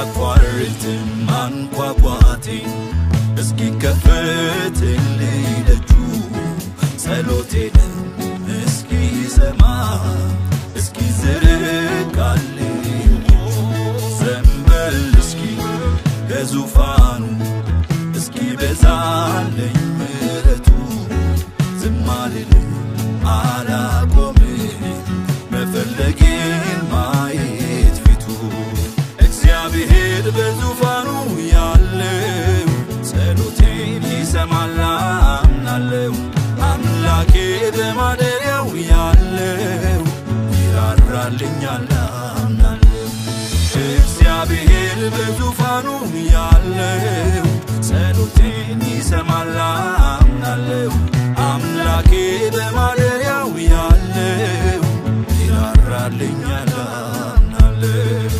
አላቋርጥም ማንኳኳቴ እስኪከፈትልኝ ደጁ ጸሎቴን እስኪሰማ እስኪዘረጋልኝ ዘንበል እስኪ ከዙፋኑ እስኪበዛልኝ ምሕረቱ ዝም አልልም አላቆምም መፈለጌን ማየት ፊቱ እግዚአብሔር በዙፋኑ ያለው ጸሎቴን ይሰማል አምናለሁ አምላኬ በማደሪያው ያለው ይራራልኛል አምናለሁ እግዚአብሔር በዙፋኑ ያለው ጸሎቴን ይሰማል አምናለሁ አምላኬ በማደሪያው ያለው ይራራልኛል አምናለሁ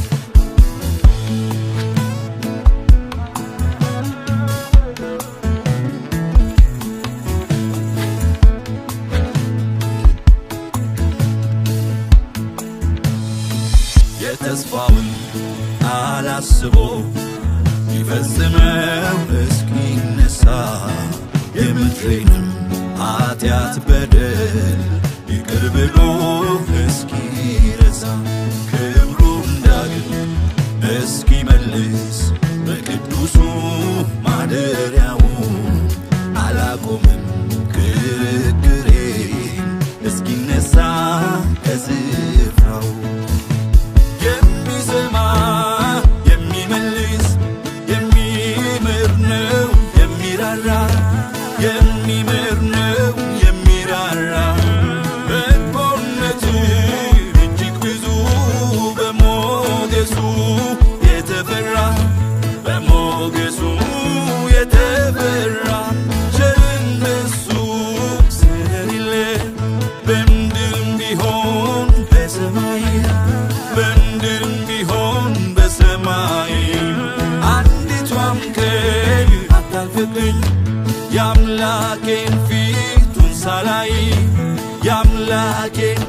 የተስፋውን አላስበው ይፈጽመው እስኪነሳ የምድሬንም ኃጢአት በደል ይቅር ብሎ እስኪረሳ ክብሩን ዳግም እስኪመልስ በቅዱሱ ማደሪያው አላቆምም ክርክሬን እስኪነሳ ከስፍራው የሚሰማ የሚመልስ የሚምር ነው የሚራራ የሚምር ነው የሚራራ በጎነቱ እጅግ ብዙ በሞገሱ የተፈራ በሞገሱ የተፈራ ቸርነቱ ስለሌለ በምድርም ቢሆን በሰማይ በምድርም ቢሆን በሰማይ አንዲቷም ቀን አታልፍብኝ ያምላኬን ፊቱን ሳላይ ያምላኬን